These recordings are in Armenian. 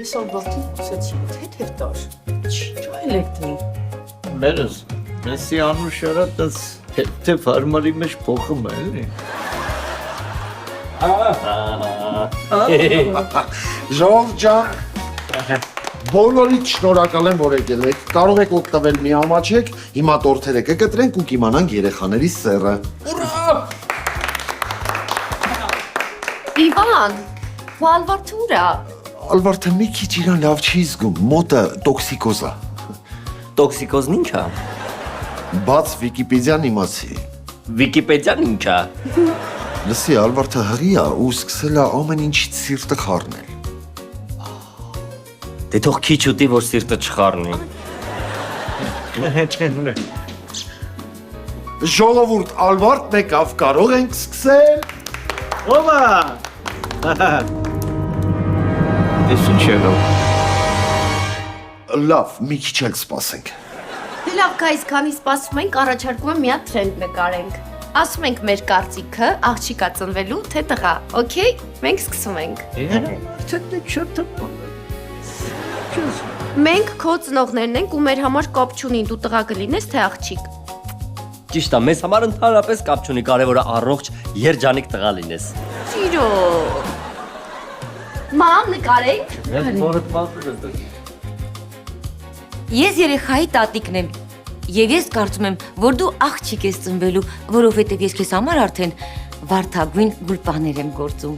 Ես ալվարտին կուսեցի, թեթև տար։ Չի էլեկտրի։ Մերս, մեսի անուշարա տաս թեթև հարմարի մեջ փոխում է, էլի։ Ժողով ջան, բոլորիդ շնորհակալ եմ, որ եկել եք, կարող եք օգտվել մի ամաչեք, հիմա տորթերը կկտրենք ու կիմանանք երեխաների սեռը։ Իվան, ու ալվարդը ուր է։ Ալվարդը մի քիչ իրան լավ չի զգում, մոտը տոքսիկոզ է։ Տոքսիկոզն ինչ է։ Բաց Վիկիպեդիան իմացի։ Վիկիպեդիան ինչ է։ Լսի, Ալվարդը հղի է ու սկսել է ամեն ինչից սիրտը խառնել։ Դե թող քիչ ուտի, որ սիրտը չխառնի։ Ժողովուրդ, Ալվարդն եկավ, կարող ենք սկսել։ Ո՞վ է։ Ես ինչ եղավ։ Լավ, մի քիչ էլ սպասենք։ Դե լավ, գայս, քանի սպասում ենք, առաջարկում եմ մի հատ թրենդ նկարենք։ Ասում ենք մեր կարծիքը, աղջիկա ծնվելու, թե տղա, օքեյ։ Մենք սկսում ենք։ Մենք քո ծնողներն ենք ու մեր համար կապ չունի, դու տղա կլինես, թե աղջիկ։ Ճիշտ է, մեզ համար ընդհանրապես կապ չունի, կարևորը առողջ երջանիկ տղա լինես։ Ճիրո։ Մամ, նկարենք։ Ես երեխայի տատիկն եմ եւ ես կարծում եմ, որ դու աղջիկ ես ծնվելու, որովհետեւ ես քեզ համար արդեն վարդագույն գուլպաներ եմ գործում։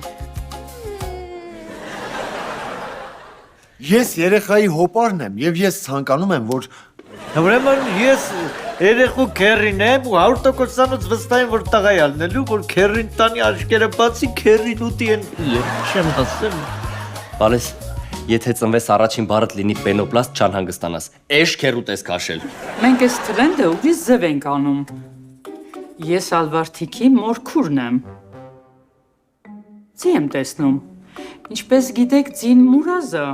Ես երեխայի հոպարն եմ եւ ես ցանկանում եմ, որ Ուրեմն ես երեխու քերին եմ ու 100%-անոց վստահ եմ, որ տղա է ալնելու, որ քերին տանի աչքերը բացի, քերին ուտի են չեմ ասեմ։ Բալես, եթե ծնվես առաջին բառդ լինի պենոպլաստ չանհանգստանաս, էշ քերուտ ես քաշել։ Մենք այս թրենդը ուրիշ ձև ենք անում։ Ես ալվարդիկի մորքուրն եմ։ Ձի եմ տեսնում։ Ինչպես գիտեք, ձին մուրազը։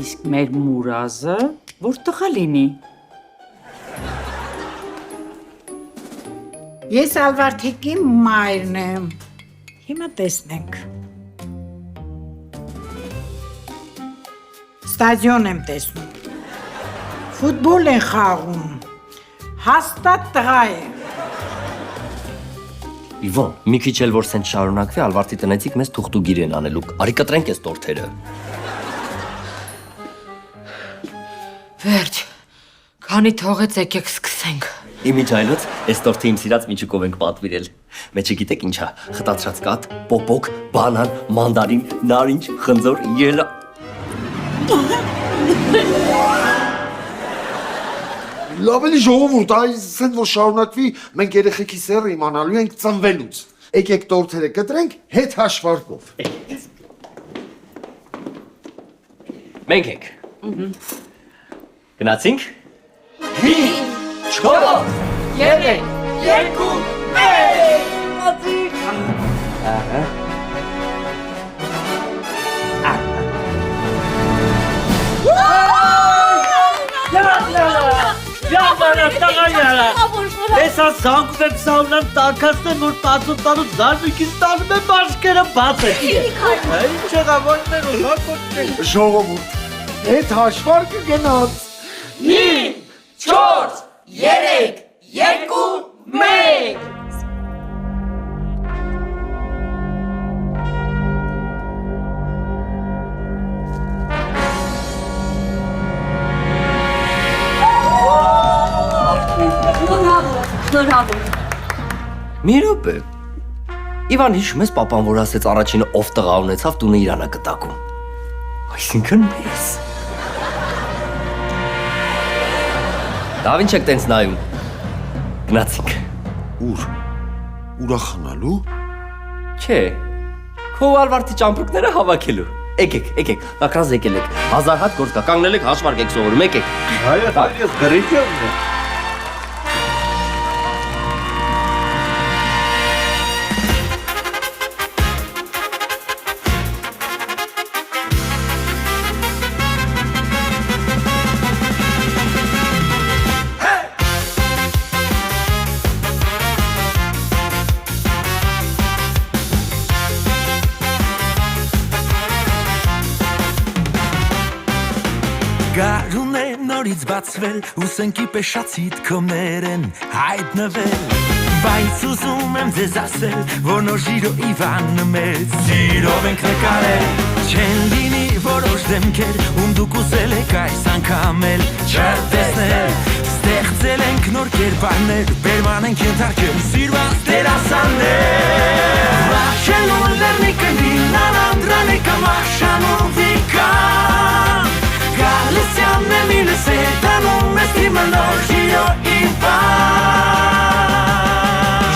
Իսկ մեր մուրազը որ տղա լինի։ Ես ալվարդիկի մայրն եմ։ Հիմա տեսնենք։ Ստադիոն եմ տեսնում։ Ֆուտբոլ են խաղում։ Հաստատ տղա է։ Իվան, մի քիչ էլ որ սենց շարունակվի, Ալվարդի տնեցիք մեզ թուղթուգիր են անելու։ Արի կտրենք այս տորթերը։ Վերջ, քանի թողեց եկեք սկսենք։ Իմիջ այլոց, այս տորթը իմ սիրած միջուկով ենք պատվիրել։ Մեջը գիտեք ինչա, խտացրած կաթ, պոպոկ, բանան, մանդարին, նարինջ, խնձոր, ելա։ լավ էլի ժողովուրդ, այս սենց որ շարունակվի, մենք երեխեքի սեռը իմանալու ենք ծնվելուց։ Եկեք տորթերը կտրենք հետ հաշվարկով։ Մենք ենք։ Գնացինք։ 5, 4, 3, 2, 1։ Ես ասանք եմ սաունան տակասնեմ, որ 18 զարմիկից տանում եմ բաշկերը բաց է։ Ինչ եղավ մեր ու հակոտ Ժողովուրդ, հետ հաշվարկը գնաց։ 5, 4, 3, 2, 1։ Բրավո։ Մի րոպե։ Իվան հիշում ես պապան, որ ասեց առաջինը ով տղա ունեցավ, տունը իրանա կտակում։ Այսինքն մեզ։ Դավ ինչ եք տենց նայում։ Գնացինք։ Ուր։ Ուրախանալու։ Չէ։ Քո Ալվարդի ճամպրուկները հավաքելու։ Եկեք, ակրազ եկել եք։ 1000 հատ գործ կա, կանգնել եք, հաշվարկ եք սովորում, եկեք։ Հայը, ես գրիչ եմ։ Գարուն է նորից բացվել Ուսենքի պեշացի տքոմներ են հայտնվել Բայց ուզում եմ ձեզ ասել Որ նոր ժիրո Իվանը մեծ Սիրով ենք նկարել Չեն լինի որոշ դեմքեր Ում դուք ուզել եք այս անգամ էլ չտեսնել Ստեղծել ենք նոր կերպարներ Բերման ենք ենթարկել Սիրված դերասաններ Մաշելու լեռնիկը Նինան անդրանիկը Մաշանու վիկան Գալիսյանն է միլս է Տանում ես թիմը նոր ժիրո Իվան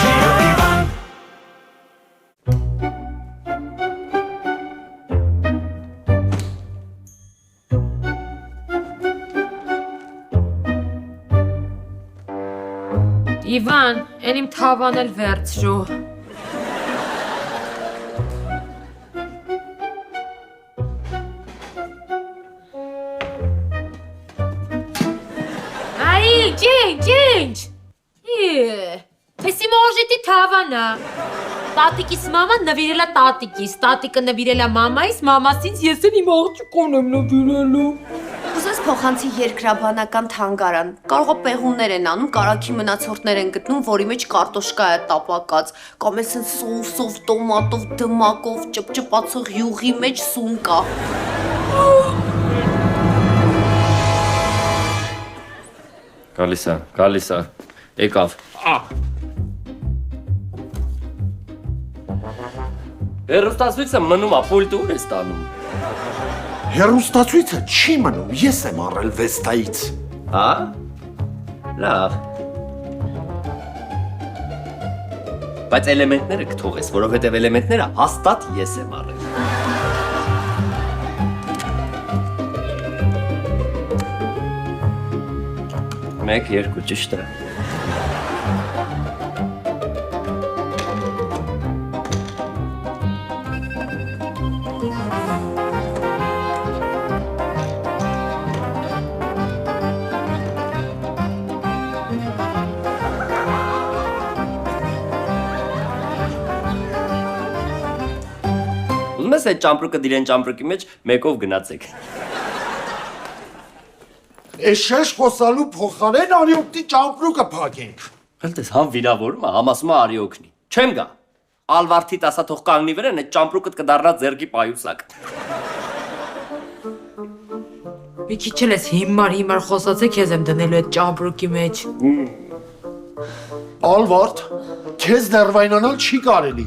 Ժիրո Իվան Իվան, են իմ թավան էլ վերցրու Ջինջ Ես իմ օժետի թավանա Տատիկիս մաման նվիրել է տատիկիս Տատիկը նվիրել է մամայիս Մամասից ես էլ իմ աղջիկոն եմ նվիրելու Ուզես փոխանցի երկրաբանական թանգարան Կարող է պեղումներ են անում Կարագի մնացորդներ են գտնում Որի մեջ կարտոշկա է տապակած Կամ էս սոուսով, տոմատով, դմակով Ճպճպացող յուղի մեջ սուն կա Գալիս է, եկավ Հեռուստացույցը մնում է, պուլտը ուր է ստանում Հեռուստացույցը չի մնում, ես եմ առել Վեստայից Հա? Լավ Բայց էլեմենտները կթողես, որովհետև էլեմենտները հաստատ ես եմ առել Մեկ, երկու, ճիշտ է Ումես այդ ճամպրուկը դիրեն ճամպրուկի մեջ մեկով գնացեք Էս շեշ խոսալու փոխարեն արիոկտի ճամպրուկը փակենք Հլտես համ վիրավորում է, համ ասում է արի օգնի Չեմ գա Ալվարդի տասաթող կանգնի վրան այդ ճամպրուկըտ կդառնա ձերքի պայուսակ Մի քիչ էլ ես հիմար խոսացեք Ես եմ դնելու այդ ճամպրուկի մեջ Ալվարդ, քեզ դեռվայնանալ չի կարելի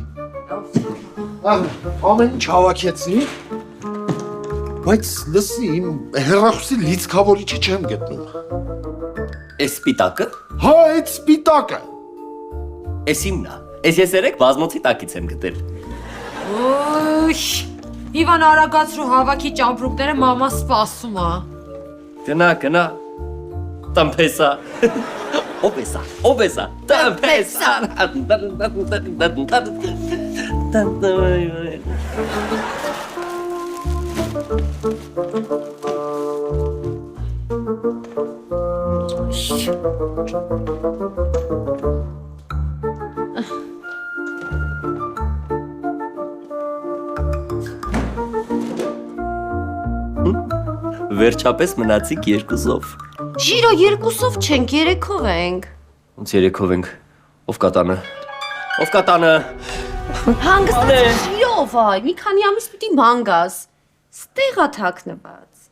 Ամեն ինչ հավաքեցի Բայց լսի, իմ հեռախոսի լիցքավորիչը չեմ գտնում Էս սպիտակը? Հա, այդ սպիտակը Էս իմնա Էս ես երեք բազմոցի տակից եմ գտել Ուշ Իվան արագացրու հավաքի ճամպրուկները մամա սպասում է Գնա Տամպեսա Ով էսա Տամպեսա Վերջապես մնացիք երկուսով Ժիրո երկուսով չենք, երեքով ենք Ոնց երեքով ենք Ով կատանը Հանգստացի ժիրով այ, մի քանի ամիս պիտի ման գաս Ստեղ ա թաքնված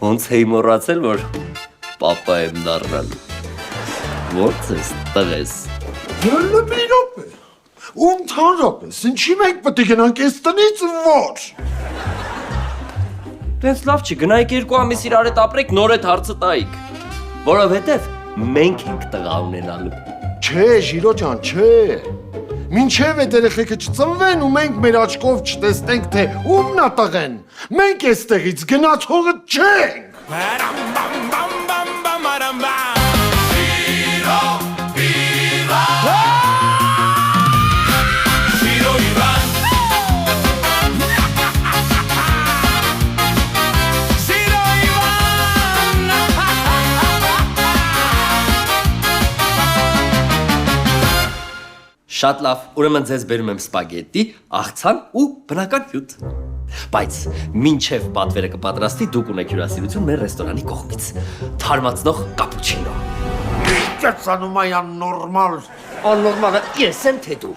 Ոնց էի մոռացել, որ պապա եմ դառնալ Ոնց ես տղես Յոլը մի րոպե Ու ընդհանրապես, ինչի մենք պետք է գնանք այս տնից ոչ Տենց լավ չի, գնայիք երկու ամիս իրար հետ ապրեք, նոր հետ հարցը տայիք Որովհետև մենք ենք տղա ունենալու Չէ, Ժիրո ջան, չէ Մինչև այդ երեխեքը չծնվեն ու մենք մեր աչքով չտեսնենք, թե ումն ա տղեն Մենք էստեղից գնացողը չենք Շատ լավ, ուրեմն ձեզ բերում եմ սպագետի, աղցան ու բնական հյութ Բայց մինչև պատվերը կպատրաստի, դուք ունեք հյուրասիրություն մեր ռեստորանի կողմից։ Թարմացնող կապուչինո։ Կեցանում այան նորմալ։ Աննորմալը ես եմ թե դու։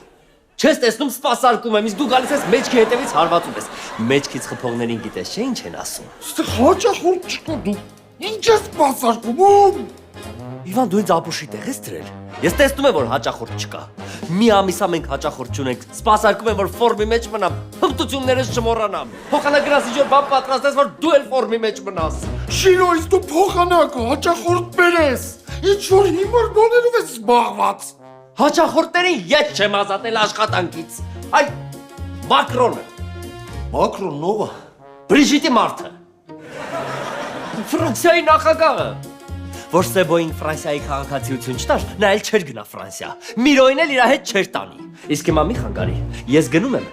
Չես տեսնում սպասարկում եմ, իսկ դու գալիս ես մեջքի հետևից հարվածում ես։ Մեջքից խփողներին գիտես, չէ՞ ինչ են ասում։ Ստեղ հաճախորդ չկա դու։ Ինչ ես սպասարկում։ Իվան, դու ինձ ապուշի տեղ ես դրել։ Ես տեսնում եմ, որ հաճախորդ չկա։ Մի ամիսա մենք հաճախորդ չունենք։ Սպասարկում եմ, որ ֆորմի մեջ մնամ, հմտություններս չմոռանամ։ Փոխանակրած ինչ-որ բան պատրաստես, որ դու էլ ֆորմի մեջ մնաս։ Շիրոյից դու փոխանակը հաճախորդ բերես։ Ինչ որ հիմար բաներով ես զբաղված։ Հաճախորդներին ետ չեմ ազատել աշխատանքից։ Այ Մակրոնը, Մակրոն նովա։ Բրիժիտի մարդը, Ֆրանսիայի նախագահը, որ Սեբոյին Ֆրանսիայի քաղաքացիություն չտար, նա էլ չէր գնա Ֆրանսիա։ Միրոյին էլ իր հետ չէր տանի։ Իսկ հիմա մի խանգարի, ես գնում եմ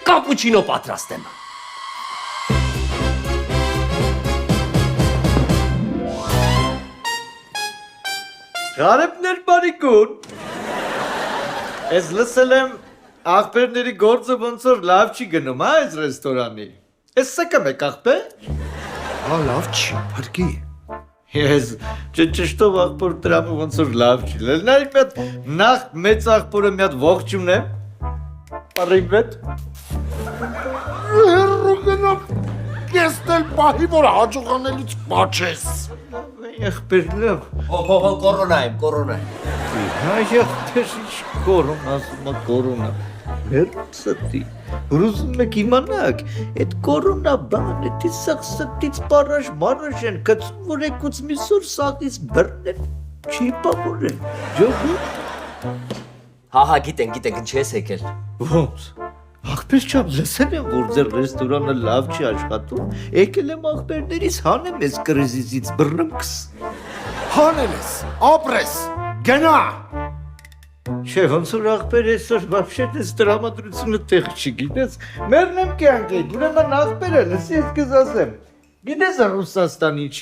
կապուչինո պատրաստեմ։ Հարեպներ բարիկուն։ Ես լսել եմ աղբերների գործը ոնց որ լավ չի գնում, հա, այս ռեստորանի։ Ես սակամ եք աղբեր։ Հա լավ չի, բարգի։ Ես ճշտով աղբոր տրամը ոնց որ լավ չի։ Լնարի մի հատ նախ մեծ աղբորը մի հատ ողջունեմ։ Պարիմ հետ։ Հերրու գնամ։ Կեստել պահի, որ հաջողանելուց պաչես։ Եղբերլով։ Հո, կորոնա։ Հայ եղբեր ինչ կորոն ասում է կորոնա։ Մերսատի։ Ուզում եք իմանաք, այդ կորոնա բանը, դի սաղ ստից մարաշ են կծում, որ եկուց մի սուր սաղից բրնել, չի պավորել, ջոգու։ Հա, գիտենք, ինչ ես եկել։ Ոնց, աղբեր չապ լսել եմ, որ ձեր ռեստորանը լավ չի աշխատում, եկել եմ աղբերներից հանեմ ես կրիզիսից բրնմքս։ Հանել ես, ապրես, գնա։ Չէ, ոնց որ աղբեր այսօր բավշետ ես տրամադրությունը տեղ չի գիտես, մերն եմ կյանքեիտ, ուրեմն աղբերը, լսի ես կեզ ասեմ, գիտես Ռուսաստան ինչ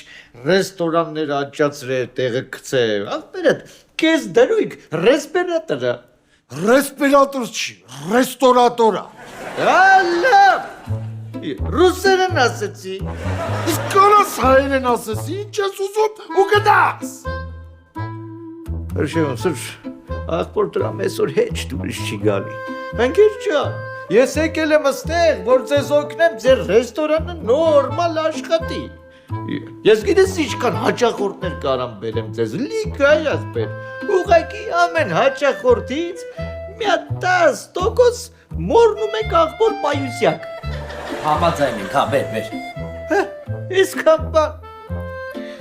ռեստորաններ աճացրե տեղը կծե, աղբերդ, կեզ դրույք, ռեսպերատորա։ Ռեսպիրատոր չի, ռեստորատորա։ Ալավ, ռուսերեն ասեցի։ Իսկ կանաս հայերեն ասես, ինչ ես ուզում ու գնաս։ Հրշե ոնց որ աղբոր տրամ այսօր հեչ դուրս չի գալի։ Հանգեր ջան, ես եկել եմ ստեղ, որ ձեզ օգնեմ ձեր ռեստորանը նորմալ աշխատի։ Ես գիտես ինչքան հաճախորդներ կարամ բերեմ ձեզ, լիք այ ասպեր։ Ուղղակի ամեն հաճախորդից մի հատ 10% մորնում եք աղբոր պայուսյակ։ Համաձայն ենք, հա, բեր։ Իսկան բան։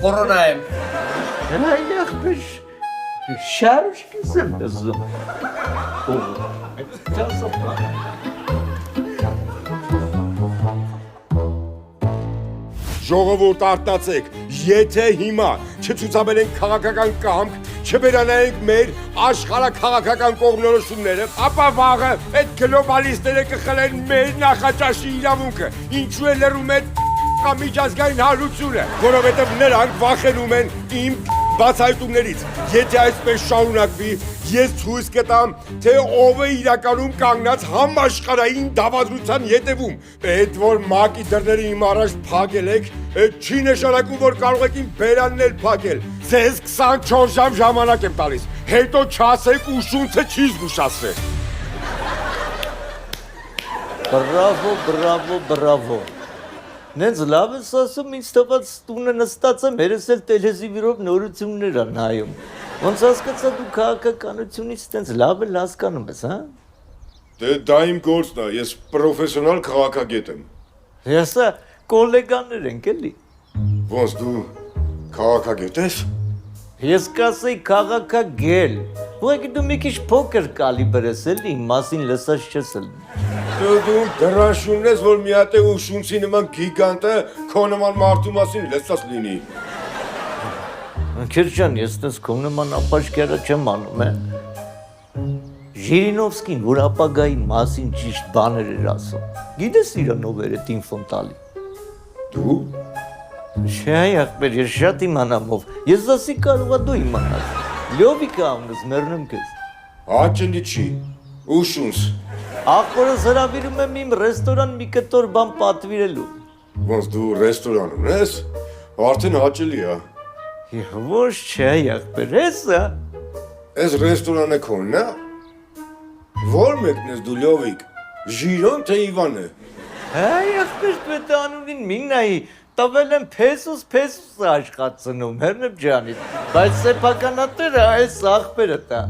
Կորոնա եմ։ Այ աղբեր, շարուշկես եմ լզում։ Ժողովուրդ արտացեք, եթե հիմա չցուցաբերենք քաղաքական կամք, չվերանայենք մեր աշխարհաքաղաքական կողմնորոշումները, ապա վաղը այդ գլոբալիստները կխլեն մեր նախաճաշի իրավունքը, ինչու է լռում է միջազգային հանրությունը, որովհետև նրանք վախենում են իմ բացահայտումներից։ Եթե այսպես շարունակվի, ես ցույց կտամ, թե ով է իրականում կանգնած համաշխարհային դավադրության ետևում։ Այդ որ մակի դռները իմ առաջ փակել եք, այդ չի նշանակում, որ կարող եք իմ բերանն էլ փակել։ Ձեզ 24 ժամ ժամանակ եմ տալիս։ Հետո չասեք ու շունցը չի զգուշացրել։ Բրավո։ Նենց լավ ես ասում, ինձ թված տունը նստած եմ, հերս էլ տելեզիվիրով նորություններ ա նայում։ Ոնց հասկացա դու քաղաքականությունից տենց լավ էլ հասկանում ես, հա? Դե դա իմ գործն է, ես պրոֆեսիոնալ քաղաքագետ եմ։ Հեսա կոլեգաներ ենք էլի։ Ոնց դու քաղաքագետ ես։ Ես կասեի քաղաքագել։ Ուղղակի դու մի քիչ փոքր կալիբր ես էլի, իմ մասին լսած չես էլ։ Դու դրանշունն ես, որ մի հատ է ու շունցի նման գիգանտը քո նման մարդու մասին լսած լինի։ Քերջան, ես տես քո նման ապաշխյարը չեմ անում, Ժիրինովսկին, որ ապագայի մասին ճիշտ բաներ էր ասում։ Գիտես իրանով էր այդ ինֆոն տալի։ Դու։ Չէ, ախպեր, ես շատ իմանամ ով։ Ես ասի կարողա դու իմանաս։ Լյովիկա ամնս մերնում քեզ։ Հաճելի չի։ Ու շունց։ Աղբորս հրավիրում եմ իմ ռեստորան մի կտոր բան պատվիրելու։ Ոնց դու ռեստորան ունես, արդեն հաճելի է։ Ոչ չէ, եղբեր, հեսա։ Այս ռեստորանը քոնն է։ Որ մեկն ես դու Լյովիկ, Ժիրոն թե Իվանը։ Հա, եղբեր, պետ անունին մինայի, տվել եմ փեսուս աշխատցնում, հերնებ ջանից, բայց սեփականատերը այս աղբերը տա։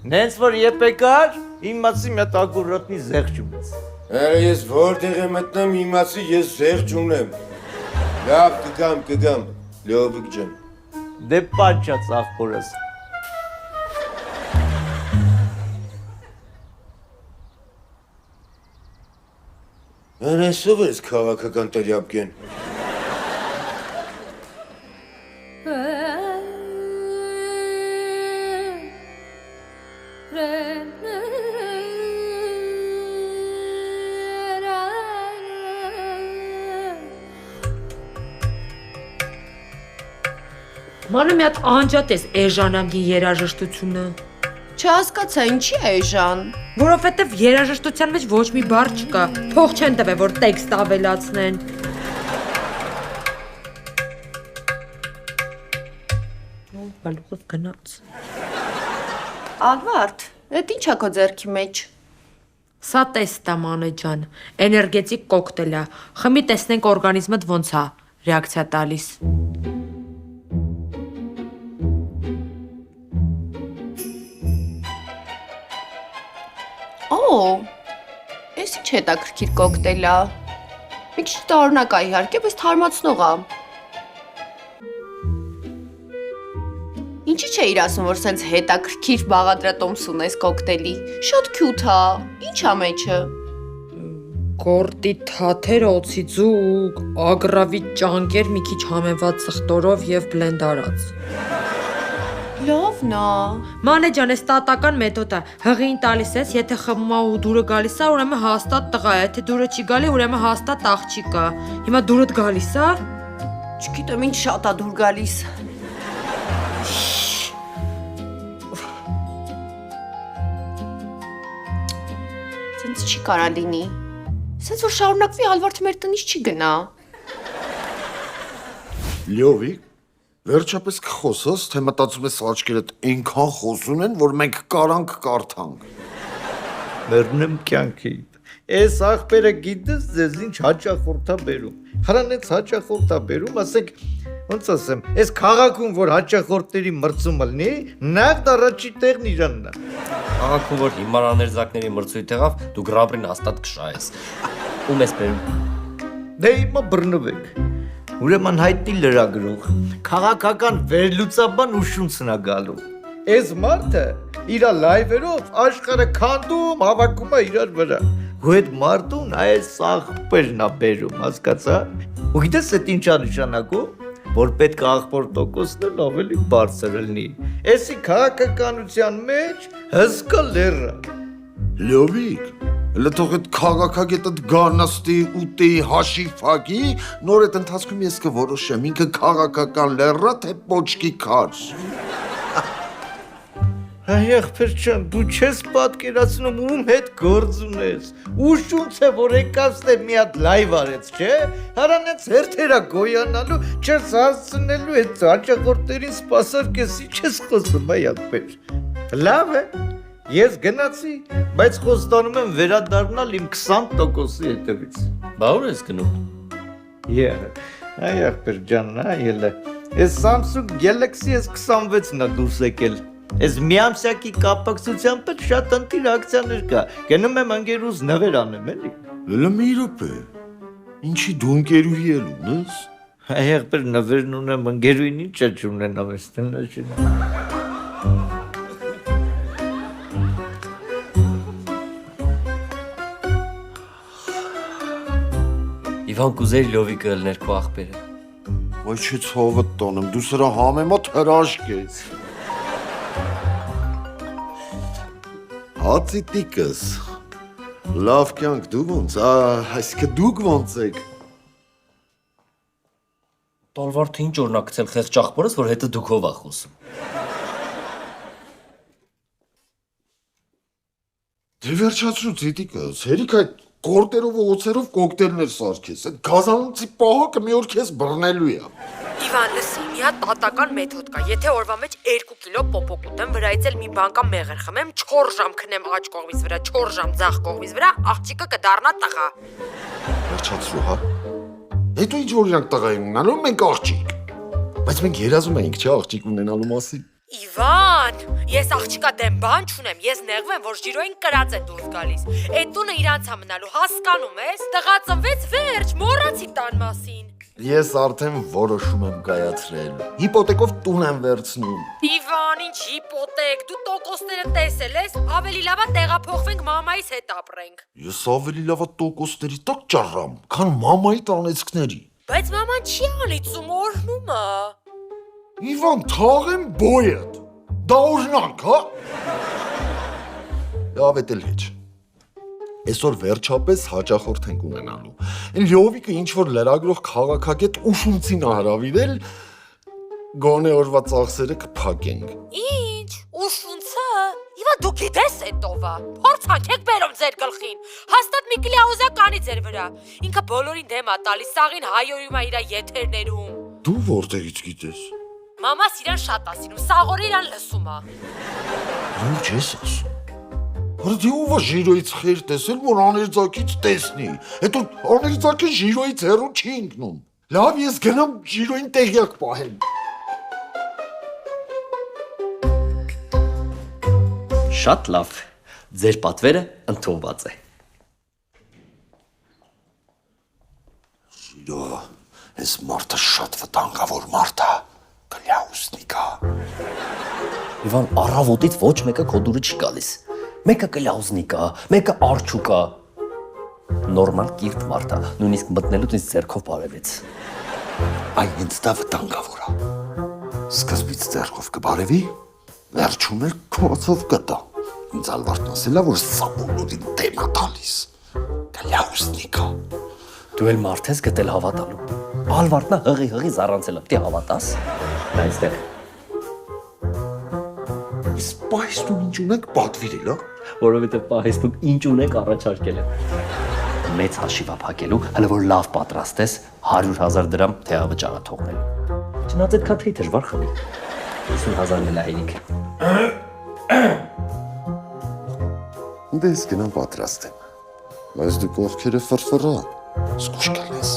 Նենց որ եպեկար, իմ մասի մի հատ ագուրոտնի զեղչ ունես։ Ես որտեղ եմ մտնում, իմացի ես զեղչ ունեմ։ Լավ, կգամ, Լյովիկ ջան։ Դե պատճաց աղբորս։ Անեսով ես քաղաքական տրյապկեն։ Մանու մի հատ անջատես էժանամգի երաժշտությունը։ Չհասկացա, ինչի է Ժան։ Որովհետև երաժշտության մեջ ոչ մի բառ չկա։ Փող չեն տվել, որ տեքստ ավելացնեն։ Բալուխով գնաց։ Ալվարդ, այդ ի՞նչ է քո ձեռքի մեջ։ Սա տեստ է, Մանե ջան, էներգետիկ կոկտեյլ է։ Խմի տեսնենք օրգանիզմդ ոնց է ռեակցիա տալիս։ Էս ինչ հետաքրքիր կոկտեյլ է։ Մի քիչ տարօրինակ է իհարկե, բայց թարմացնող է։ Ինչի՞ չէիր ասում, որ սենց հետաքրքիր բաղադրատոմս ունես կոկտեյլի։ Շատ քյութ է։ Ինչ է մեջը։ Գորտի թաթեր, օձի ձուկ, ագրավի ճանկեր մի քիչ համեմված սխտորով եւ բլենդ արած։ Լավն է։ Մանե ջան, էս տատական մեթոդ է։ Հղին տալիս ես, եթե խմում է ու դուրը գալիս է, ուրեմն հաստատ տղա է, եթե դուրը չի գալի, ուրեմն հաստատ աղջիկ է։ Հիմա դուրդ գալիս է։ Չգիտեմ, ինչ շատ է դուր գալիս։ Սենց չի կարա լինի։ Սենց որ շարունակվի Ալվարդ մեր տնից չի գնա։ Լյովիկ, վերջապես կխոսես, թե մտածում ես աչքերդ այնքան խոսուն են, որ մենք կարանք կարդանք։ Մեռնեմ կյանքի։ Այս աղբերը գիտես ձեզ ինչ հաճախորդ է բերում։ Հրանից հաճախորդ է բերում, ասենք, ոնց ասեմ, այս քաղաքում որ հաճախորդների մրցումը լինի, նախ առաջի տեղն Իրանն է։ Քաղաքում որ հիմար աներզակների մրցույթ եղավ, դու գրաբրին հաստատ կշահես։ Ում ես բերում։ Դե հիմա բռնվեք։ Ուրեմն հայտնի լրագրող, քաղաքական վերլուծաբան Ուշունցն է գալու։ Այս մարդը իր լայվերով աշխարհը քանդում, հավաքում է իրար վրա։ Ու այդ մարդուն այս աղբերն է բերում, հասկացա։ Ու գիտես այդ ինչ է նշանակում, որ պետք է աղբոր տոկոսն էլ ավելի բարձր լինի։ Էսի քաղաքականության մեջ հսկա լեռը։ Լյովիկ, լթող այդ քաղաքագետը գանաստի ուտի հաշիվակի, նոր այդ ընթացքում ես կորոշեմ, ինքը քաղաքական լեռա, թե պոչկի քար։ Եղբեր ջան, դու չես պատկերացնում ում հետ գործ ունես։ Ուշունց է որ եկած թե մի հատ լայվ արեց, չէ՞։ Հրանից հերթերա գոյանալու, չես հասցնելու այդ հաճախորդներին սպասարկեսի չես խոսում, եղբեր։ Լավ է։ Ես գնացի, բայց խոստանում եմ վերադառնալ իմ 20%-ի հետևից։ Բա ուր ես գնում։ Եղբեր ջան, այլը։ Այս Samsung Galaxy S26-ն է դուրս եկել։ Այս միամսյակի կապակցությամբ շատ ընտիր ակցիաներ կա։ Գնում եմ ընկերուս նվեր անեմ, էլի։ Լը մի րոպե։ Ինչի դու ընկերուհի էլ ունես։ Եղբեր նվերն ունեմ, ընկերուին ինչ է չունենամ, ես տնաշին։ Իվան կուզեր Լյովիկը ելներ քո աղբերը։ Ոյ չի ցովը տոնեմ, դու սրա համեմատ հրաշք ես։ Հացիտիկս, լավ կյանք դու ոնց, այսինքն դուք ոնց եք։ Տալվարդը ինչ օրնակցել խեղճ աղբորս, որ հետը դուքով է խոսում։ Դե վերջացրու ցիտիկս, հերիք այդ կորտերով ու օծերով կոկտեյլներ սարքես։ Այդ գազանոցի պահակը մի օր քեզ բռնելու է։ Իվան, լսի, մի հատ պատական մեթոդ կա։ Եթե օրվա մեջ 2 կիլո պոպոկ ուտեմ, վրայից էլ մի բանկա մեղր խմեմ, 4 ժամ քնեմ աջ կողմից վրա, 4 ժամ ձախ կողմից վրա, աղջիկը կդառնա տղա։ Վերջացրու, հա։ Հետո ինչ որ իրանք տղա են ունենալու, մենք աղջիկ։ Բայց մենք երազում ենք, չէ՞, աղջիկ ունենալու մասին։ Իվան, ես աղջիկա դեմ բան չունեմ, ես նեղվեմ, որ ժիրոյին կրած է դուրս գալիս։ Այդ տունը իրանց մնալու, հասկանում ես, տղա ծնվեց, վերջ, մոռացի տան մասին։ Ես արդեն որոշում եմ կայացրել։ Հիպոթեկով տուն եմ վերցնում։ Իվան, ինչ հիպոթեք, դու տոկոսները տեսել ես, ավելի լավ է տեղափոխվենք մամայիս հետ ապրենք։ Ես ավելի լավ տոկոսների տակ ճառամ, քան մամայի տանեցքների։ Բայց մաման չի անիծում, օրհնում է։ Իվան, թաղեմ բոյդ։ Դա օրհնանք, հա։ Լավ էլ հեչ։ Այսօր վերջապես հաճախորդ ենք ունենալու։ Այն լյովիկը ինչ որ լրագրող քաղաքագետ ուշունցին հրավիրել, գոնե օրվա ծախսերը կփակենք։ Ինչ, ուշունցը։ Իվա դու գիտես էտովա։ Փորձանք եք բերում ձեր գլխին։ Հաստատ մի կլիաուզա կանի ձեր վրա։ Ինքը բոլորին դեմ է տալիս, սաղին հայոյում է իր եթերներում։ Դու որտեղից գիտես։ Մամաս իրան շատ ասինում, սաղորը իրան լսում է։ Ինչ ես ասում։ Դե ով է ժիրոյից խեր տեսել, որ աներձակից տեսնի։ Հետո աներձակը ժիրոյից հեռու չի ընկնում։ Լավ, ես գնամ ժիրոյին տեղյակ պահեմ։ Շատ լավ։ Ձեր պատվերը ընդունված է։ Ժիրո, այս մարդը շատ վտանգավոր մարդ է։ Կլյաուսնիկա։ Իվան, առավոտից ոչ մեկը քո դուրը չի գալիս։ Մեկը կլյաուզնիկա, մեկը արջուկա։ Նորմալ կիրթ մարդ է, նույնիսկ մտնելուց ինձ ձեռքով բարևեց։ Այն ինձ դա վտանգավոր է։ Սկզբից ձեռքով կբարևի, վերջում էլ քոցով կտա։ Ինձ Ալվարդն ասել է, որ սա բոլորին դեմ է տալիս։ Կլյաուսնիկա։ Դու էլ մարդ ես գտել հավատալու։ Ալվարդնա հղի զառանցել է, պիտի հավատաս։ Նա այստեղ։ Իսկ պահեստում ինչ ունենք պատվիրել, հա։ Որովհետև պահեստում ինչ ունեք առաջարկել եմ։ Մեծ հաշիվա փակելու, հələ որ լավ պատրաստես 100,000 դրամ թեավճարը թողնելու։ Չնայած այդ քաթեի դժվար խմի։ 50,000 էլ հայրիկ։ Դե ես գնամ պատրաստեմ։ Բայց դու կողքերը ֆրֆրա, զգուշ կլես։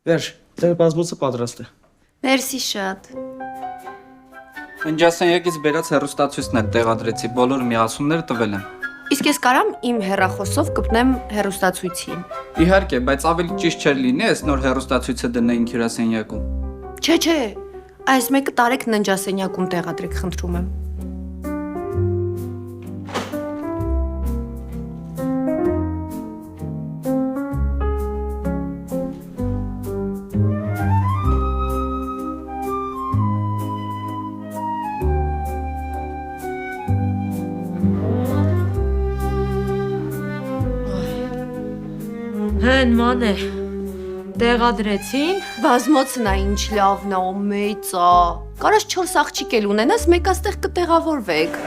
Վերջ, ձեր բազմոցը պատրաստ է։ Մերսի շատ։ Ընջասենյակից բերած հեռուստացույցներ տեղադրեցի, բոլոր միացումները տվել եմ։ Իսկ ես կարամ իմ հեռախոսով կպնեմ հեռուստացույցին։ Իհարկե, բայց ավելի ճիշտ չէր լինի այս նոր հեռուստացույցը դնեինք հյուրասենյակում։ Չէ, այս մեկը տարեք ննջասենյակում տեղադրեք, խնդրում եմ։ Հեն մանե, տեղադրեցին։ Բազմոցն է ինչ լավն է, մեծ է։ Կարաս 4 աղջիկ էլ ունենաս, մեկ աստեղ կտեղավորվեք։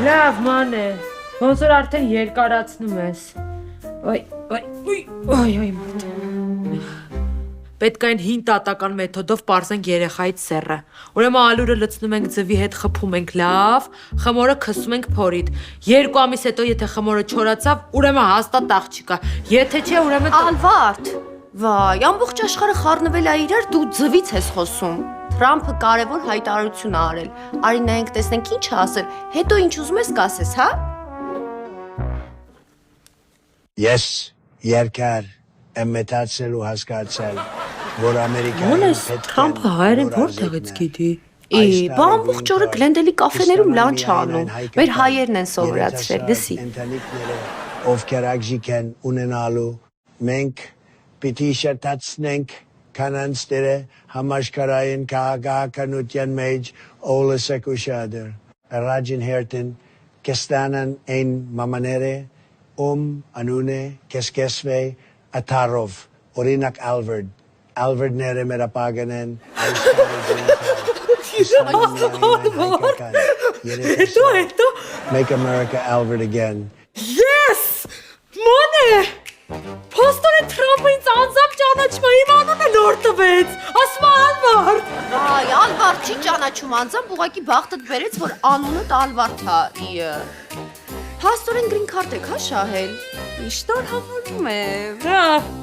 Լավ մանե, ոնց որ արդեն երկարացնում ես։ Ոյ, մոտ։ Պետք է այն հին տատական մեթոդով պարզենք երեխայից սեռը։ Ուրեմն ալուրը լցնում ենք ձվի հետ, խփում ենք լավ, խմորը քսում ենք փորիդ։ 2 ամիս հետո եթե խմորը չորացավ, ուրեմն հաստատ աղջիկ է։ Եթե չէ, ուրեմն Ալվարդ, վայ, ամբողջ աշխարհը խառնվել է իրար, դու ձվից ես խոսում։ Թրամփը կարևոր հայտարարություն ա արել։ Արի նայենք տեսնենք ինչ է ասել, հետո ինչ ուզում ես կասես, հա։ Ես երկար եմ մտածել ու հասկացել, որ Ամերիկայում Ոնես Թրամփը հայերեն որտեղից գիտի։ Բա ամբողջ օրը գլենդելի կաֆեներում լանչ ա անում։ Մեր հայերն են սովորացրել, լսի։ Ընտանիքները, ովքեր աղջիկ են ունենալու, մենք պիտի շատացնենք կանանց դերը համաշխարհային քաղաքականության մեջ օլսակ ուշադր։ Առաջին հերթին կստանան այն մամաները, Anune, Keskesve, Atarov, Orinak Alvard. Alvard Nere Merapaganen, Make America Alvard again. Yes! Մանե! Փոստորը Թրամփը ինձ անձամբ ճանաչում է, իմ անունը նոր տվեց, ասում է Ալվարդ։ Այ, Ալվարդ չի ճանաչում անձամբ, ուղղակի բախտդ բերեց, որ անունդ Ալվարդ է։ Փաստորեն գրին քարտ եք, հա շահել։ Շնորհավորում եմ։ Հա,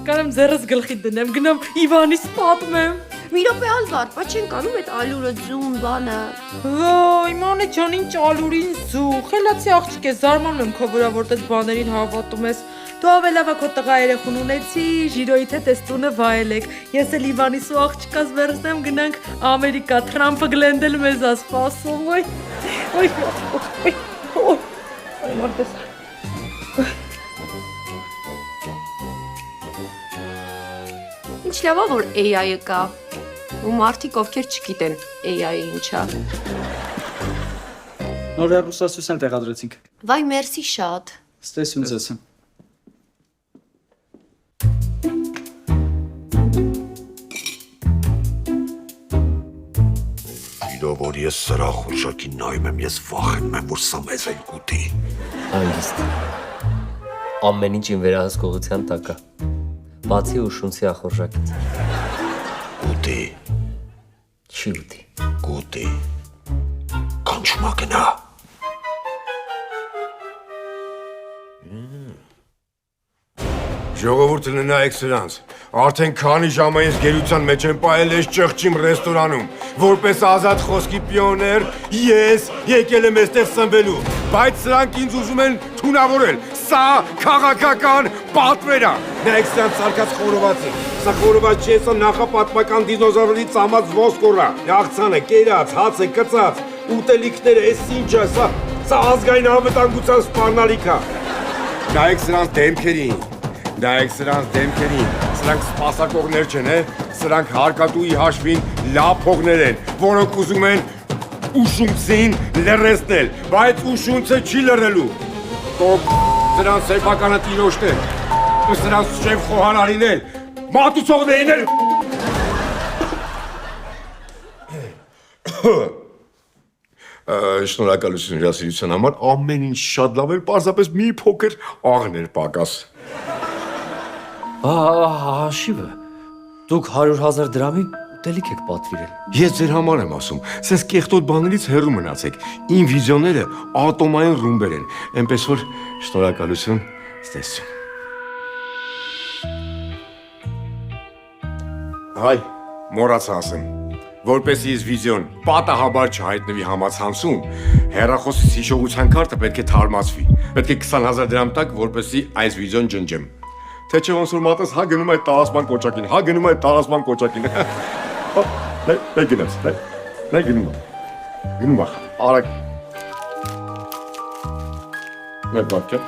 կարամ ձեռս գլխի դնեմ, գնամ Իվանից պատմեմ։ Մի րոպե Ալվարդ, բա չենք անում այդ ալուրը ձուն բանը։ Ոյ, մանե ջան, ինչ ալուրին զու, խելացի աղջիկ ես, զարմանում եմ քո վրա, որ տես բաներին հավատում ես։ Դու ավելավա քո տղա երեխուն ունեցի, Ժիրոյի թե տես տունը վայելեք։ Ես էլ Իվանիս ու աղջկաս վերցնեմ, գնանք Ամերիկա, Թրամփը գլենդել մեզ ա սպասում, ոյ, մարդես։ Ինչ լավ է, որ AI-ը կա, ու մարդիկ ովքեր չգիտեն AI-ը ինչա։ Նոր հեռուստացույց տեղադրեցինք։ Վայ, մերսի շատ։ Ստեսություն ձեզ։ Իրով որ ես սրա խորշակին նայում եմ, ես վախենում եմ, որ սա մեզ էլ կուտի։ Հանգիստ։ Ամեն ինչ իմ վերահսկողության տակ է։ Բացի ուշունցի ախորժակից։ Կուտի, Չի ուտի։ կուտի, կանչումա գնա։ Ժողովուրդը նայեք սրանց։ Արդեն քանի ժամ է ես գերության մեջ եմ պահել այս ճղճիմ ռեստորանում, որպես ազատ խոսքի պիոներ, ես եկել եմ այստեղ սնվելու, բայց սրանք ինձ ուզում են թունավորել։ Սա քաղաքական պատվեր է։ Նայեք սրանց սարկած խորովածին։ Սա խորոված չէ, սա նախապատմական դինոզավրի ծամած ոսկորը։ Աղցանը, կերած, հացը, կծած, ուտելիքները, այս ինչ է, սա ազգային անվտանգության սպառնալիք է։ Նայեք սրանց դեմքերին։ Նայեք սրանց դեմքերին, սրանք սպասակողներ չեն, սրանք հարկատուի հաշվին լավ փողներ են, որոնք ուզում են ուշունցին լրացնել, բայց ուշունցը չի լրելու։ Սրանց սեփականը տիրոջն են, սրանց շեֆ խոհարարին են, մատուցողներին են։ Շնորհակալություն հյուրասիրության համար, ամեն ինչ շատ լավ էր, պարզապես մի փոքր աղն էր պակաս։ Հաշիվը, դուք 100,000 դրամի ուտելիք եք պատվիրել։ Ես ձեր համար եմ ասում, սես կեղտոտ բաներից հեռու մնացեք, իմ վիզիոները ատոմային ռումբեր են, այնպես որ շնորհակալություն, ստեսություն։ Հայ, մոռացա ասեմ, որպեսզի ես վիզիոն պատահաբար չհայտնվի համացանցում, հեռախոսից հիշողության քարտը պետք է թարմացվի, պետք է 20,000 դրամ տակ, որպեսզի այս վիզիոն ջնջեմ։ Թե չէ ոնց որ մատս հա գնում այդ տարածման կոճակին, հա գնում այդ տարածման կոճակին։ Նայ գնաց, նայ գնում է։ Գնում է, արագ։ Մեր բակը։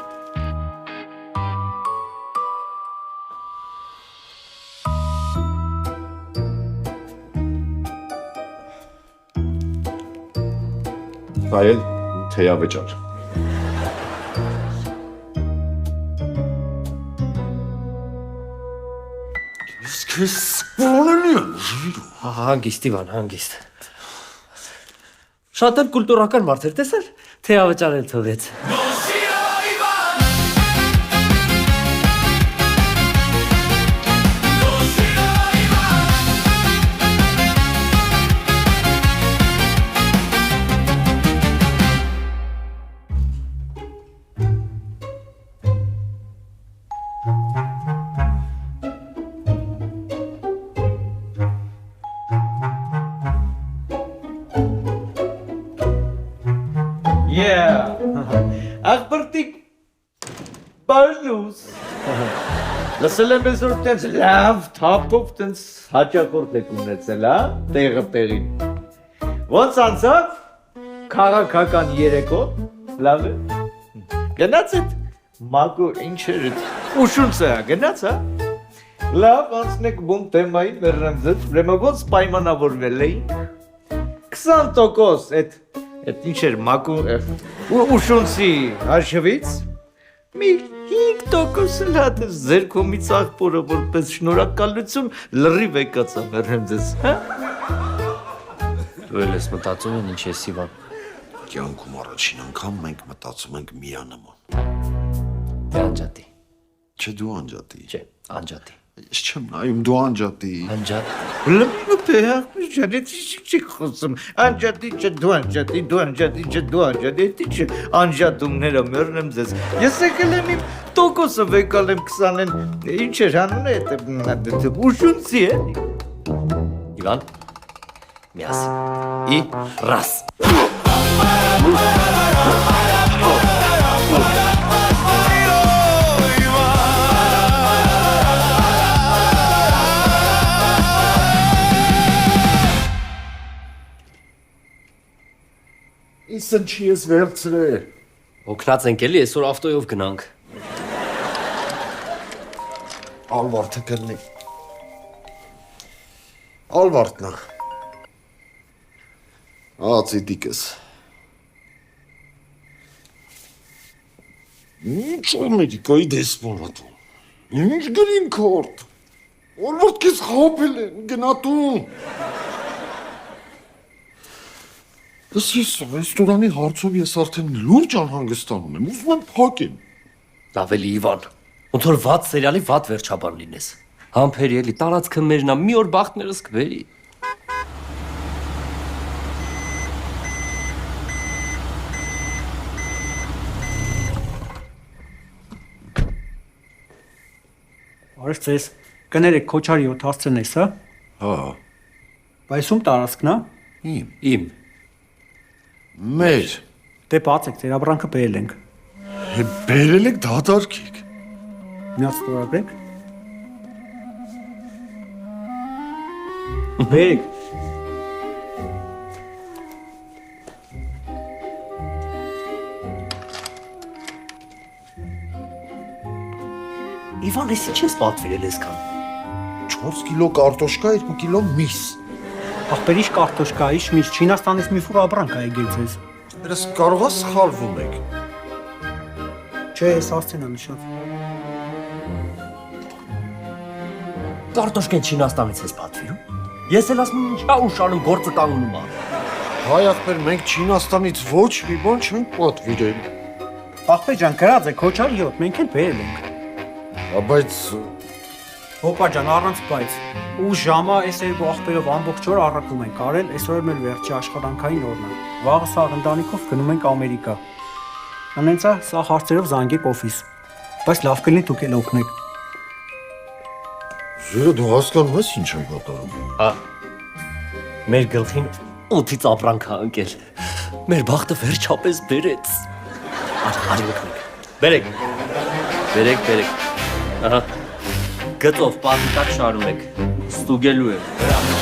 Այլ թեյավճար։ Հանգիստ Իվան, հանգիստ։ Շատ էլ կուլտուրական մարդ էր, տեսար, թեյավճարել թողեց։ Աղբրտիկ բարլուս։ Լսել եմ ես որ տենց լավ թափով տենց հաճախորդ եք ունեցել, հա, տեղը տեղին։ Ոնց անցավ, քաղաքական երեկո, լավ է։ Գնաց էդ մակու ինչեր էդ ուշունցը, գնաց, հա։ Լավ, անցնեք բուն թեմային վերնեմ ձեզ, ուրեմն ոնց պայմանավորվել էինք։ 20% այդ ինչ էր մակու ուշունցի հաշվից մի 5% լատ է ձեր կողմից աղբորը որպես շնորհակալություն լրիվ եկածա մերհեմ ձեզ, հա? Դու ես մտածում են ինչ ես Իվան։ Կյանքում առաջին անգամ մենք մտածում ենք միանման։ Դե անջատի։ Չէ դու անջատի։ Չէ, անջատի։ Ես չեմ նայում դու անջատի։ Անջատ։ Լմինը պեհախ ժանեց չի խոսում, անջատի չէ դու անջատի, դու անջատի չէ դու անջատի, չէ անջատումները մերնեմ ձեզ։ Ես եկել եմ իմ տոկոսը վեկալ եմ 20-ին, ինչ էր անունը էտե ուշունցի է։ Իվան։ Միասին։ И раз։ Իսն չի ես վերցրել։ Օգնած ենք էլի, այսօր ավտոյով գնանք։ Ալվարդը կլնի։ Ալվարդնա։ Ացիդիկս։ Ինչ Ամերիկայի դեսպորատու։ Ինչ գրին քորդ։ Ալվարդ քեզ խապել են, գնատուն։ Դες ես ռեստորանի հարցով ես արդեն լուրջ անհանգստանում եմ, ուզում եմ փակեմ։ Ավելի Իվան, ոնց որ վատ սերիալի վատ վերջաբան լինես։ Համբերի էլի, տարածքը մերն է, մի օր բախտներս կվերի։ Արև ձեզ, կներեք քոչարի 7 հասցեն ես, հա? Հա, Բայց ում տարածքն է։ Իմ։ մեր, Դե բացեք, ձեր ապրանքը բերել ենք։ բերել եք դադարքեք։ Միած ստորագրեք։ Բերեք։ Իվան, ես ինչ ես պատվիրել այսքան։ 4 կիլո կարտոշկա, 2 կիլո միս։ Ախպերիշ կարտոշկայիշ միշ Չինաստանից մի ֆուր ապրանք է եկել ձեզ։ Դες կարող ես սխալվում եք։ Չէ, ես հասցեն է նշած։ Կարտոշկեն Չինաստանից ես պատվիրում։ Ես էլ ասում եմ ինչա ուշանում գործը կանգնում է։ Հայ ախպեր, մենք Չինաստանից ոչ մի բան չենք պատվիրել։ Ախպեր ջան, գրած է քոչարի 7, մենք էլ բերել ենք։ Բայց Հոպա ջան, առանց բայց։ Ու ժամը այս երկու ախպերով ամբողջ օր առաքում ենք արել, այսօր մեր վերջի աշխատանքային օրն է։ Վաղը սա ընտանիքով գնում ենք Ամերիկա։ Անենցա սա հարցերով զանգեք օֆիս։ Բայց լավ կլինի դուք էլ օգնեք։ Զուրը դու հասկանում ես ինչ եմ կատարում։ Հա։ Մեր գլխին 8-ից ապրանք է ընկել։ Մեր բախտը վերջապես բերեց։ Արի օգնեք։ Բերեք։ Ահա։ Գծով պատիտակ շարունեք։ Ստուգելու եմ։